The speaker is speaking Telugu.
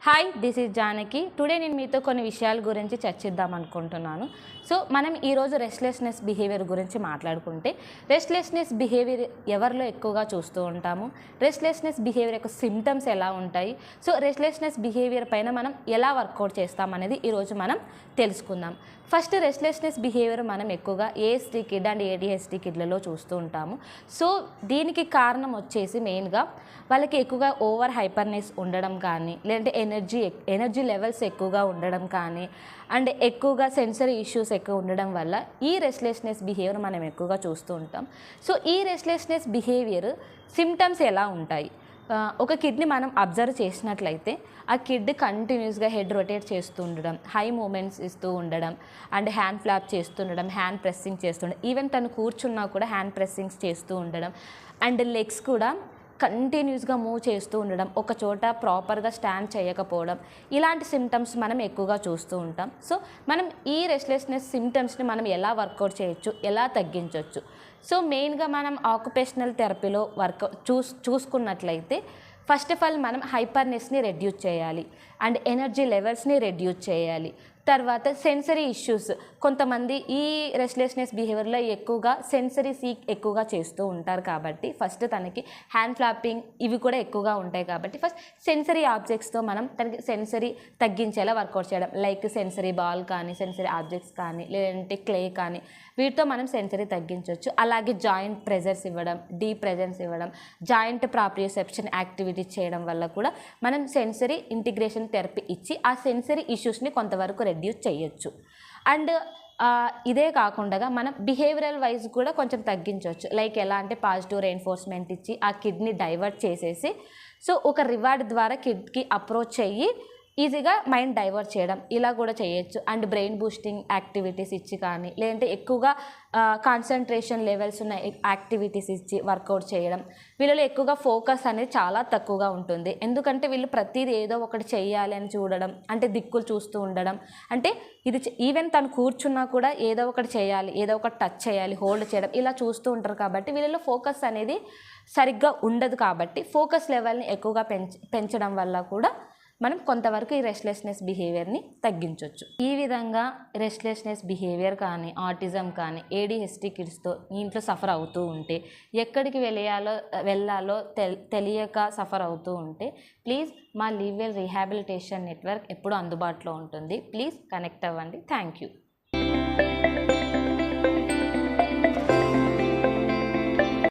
Hi, this is Janaki. Today నేను మీతో కొన్ని విషయాల గురించి చర్చిద్దాం అనుకుంటున్నాను. సో మనం ఈరోజు రెస్ట్లెస్నెస్ బిహేవియర్ గురించి మాట్లాడుకుంటే, రెస్ట్లెస్నెస్ బిహేవియర్ ఎవరిలో ఎక్కువగా చూస్తూ ఉంటాము, రెస్ట్లెస్నెస్ బిహేవియర్ యొక్క సిమ్టమ్స్ ఎలా ఉంటాయి, సో రెస్ట్లెస్నెస్ బిహేవియర్ పైన మనం ఎలా వర్కౌట్ చేస్తాం అనేది ఈరోజు మనం తెలుసుకుందాం. ఫస్ట్, రెస్ట్లెస్నెస్ బిహేవియర్ మనం ఎక్కువగా ఏఎస్టీ కిడ్ అండ్ ఏడిహెచ్డి కిడ్లలో చూస్తూ ఉంటాము. సో దీనికి కారణం వచ్చేసి మెయిన్గా వాళ్ళకి ఎక్కువగా ఓవర్ హైపర్నెస్ ఉండడం కానీ, లేదంటే ఎనర్జీ లెవెల్స్ ఎక్కువగా ఉండడం కానీ, అండ్ ఎక్కువగా సెన్సరీ ఇష్యూస్ ఎక్కువ ఉండడం వల్ల ఈ రెస్ట్లెస్నెస్ బిహేవియర్ మనం ఎక్కువగా చూస్తూ ఉంటాం. సో ఈ రెస్ట్లెస్నెస్ బిహేవియర్ సిమ్టమ్స్ ఎలా ఉంటాయి? ఒక కిడ్ని మనం అబ్జర్వ్ చేసినట్లయితే ఆ కిడ్ కంటిన్యూస్గా హెడ్ రొటేట్ చేస్తూ ఉండడం, హై మూమెంట్స్ ఇస్తూ ఉండడం, అండ్ హ్యాండ్ ఫ్లాప్ చేస్తుండడం, హ్యాండ్ ప్రెస్సింగ్ చేస్తుండడం, ఈవెన్ తను కూర్చున్నా కూడా హ్యాండ్ ప్రెస్సింగ్స్ చేస్తూ ఉండడం, అండ్ లెగ్స్ కూడా కంటిన్యూస్గా మూవ్ చేస్తూ ఉండడం, ఒక చోట ప్రాపర్గా స్టాండ్ చేయకపోవడం, ఇలాంటి సిమ్టమ్స్ మనం ఎక్కువగా చూస్తూ ఉంటాం. సో మనం ఈ రెస్ట్లెస్నెస్ సిమ్టమ్స్ని మనం ఎలా వర్కౌట్ చేయొచ్చు, ఎలా తగ్గించవచ్చు? సో మెయిన్గా మనం ఆక్యుపేషనల్ థెరపీలో చూసుకున్నట్లయితే ఫస్ట్ ఆఫ్ ఆల్ మనం హైపర్నెస్ని రెడ్యూస్ చేయాలి, అండ్ ఎనర్జీ లెవెల్స్ని రెడ్యూస్ చేయాలి. తర్వాత సెన్సరీ ఇష్యూస్, కొంతమంది ఈ రెస్ట్లెస్నెస్ బిహేవియర్లో ఎక్కువగా సెన్సరీ సీక్ ఎక్కువగా చేస్తూ ఉంటారు కాబట్టి ఫస్ట్ తనకి హ్యాండ్ ఫ్లాపింగ్ ఇవి కూడా ఎక్కువగా ఉంటాయి కాబట్టి ఫస్ట్ సెన్సరీ ఆబ్జెక్ట్స్తో మనం తనకి సెన్సరీ తగ్గించేలా వర్కౌట్ చేయడం, లైక్ సెన్సరీ బాల్ కానీ, సెన్సరీ ఆబ్జెక్ట్స్ కానీ, లేదంటే క్లే కానీ, వీటితో మనం సెన్సరీ తగ్గించవచ్చు. అలాగే జాయింట్ ప్రెజర్స్ ఇవ్వడం, డీప్ ప్రెజెన్స్ ఇవ్వడం, జాయింట్ ప్రాప్రియోసెప్షన్ యాక్టివిటీస్ చేయడం వల్ల కూడా మనం సెన్సరీ ఇంటిగ్రేషన్ థెరపీ ఇచ్చి ఆ సెన్సరీ ఇష్యూస్ని కొంతవరకు రెడ్యూస్ చేయొచ్చు. అండ్ ఇదే కాకుండా మనం బిహేవియరల్ వైజ్ కూడా కొంచెం తగ్గించవచ్చు. లైక్ ఎలా అంటే పాజిటివ్ రెయిన్ఫోర్స్మెంట్ ఇచ్చి ఆ కిడ్ని డైవర్ట్ చేసేసి, సో ఒక రివార్డ్ ద్వారా కిడ్కి అప్రోచ్ అయ్యి ఈజీగా మైండ్ డైవర్ట్ చేయడం, ఇలా కూడా చేయొచ్చు. అండ్ బ్రెయిన్ బూస్టింగ్ యాక్టివిటీస్ ఇచ్చి కానీ, లేదంటే ఎక్కువగా కాన్సన్ట్రేషన్ లెవెల్స్ ఉన్న యాక్టివిటీస్ ఇచ్చి వర్కౌట్ చేయడం. వీళ్ళలో ఎక్కువగా ఫోకస్ అనేది చాలా తక్కువగా ఉంటుంది, ఎందుకంటే వీళ్ళు ప్రతిదీ ఏదో ఒకటి చేయాలి అని చూడడం, అంటే దిక్కులు చూస్తూ ఉండడం, అంటే ఇది ఈవెన్ తను కూర్చున్నా కూడా ఏదో ఒకటి చేయాలి, ఏదో ఒకటి టచ్ చేయాలి, హోల్డ్ చేయడం, ఇలా చూస్తూ ఉంటారు కాబట్టి వీళ్ళలో ఫోకస్ అనేది సరిగ్గా ఉండదు. కాబట్టి ఫోకస్ లెవెల్ని ఎక్కువగా పెంచడం వల్ల కూడా మనం కొంతవరకు ఈ రెస్ట్లెస్నెస్ బిహేవియర్ని తగ్గించవచ్చు. ఈ విధంగా రెస్ట్లెస్నెస్ బిహేవియర్ కానీ, ఆటిజం కానీ, ఏడిహెచ్డి కిడ్స్తో ఇంట్లో సఫర్ అవుతూ ఉంటే, ఎక్కడికి వెళ్ళాలో తెలియక సఫర్ అవుతూ ఉంటే, ప్లీజ్ మా లీవ్ వెల్ రీహాబిలిటేషన్ నెట్వర్క్ ఎప్పుడూ అందుబాటులో ఉంటుంది. ప్లీజ్ కనెక్ట్ అవ్వండి. Thank you.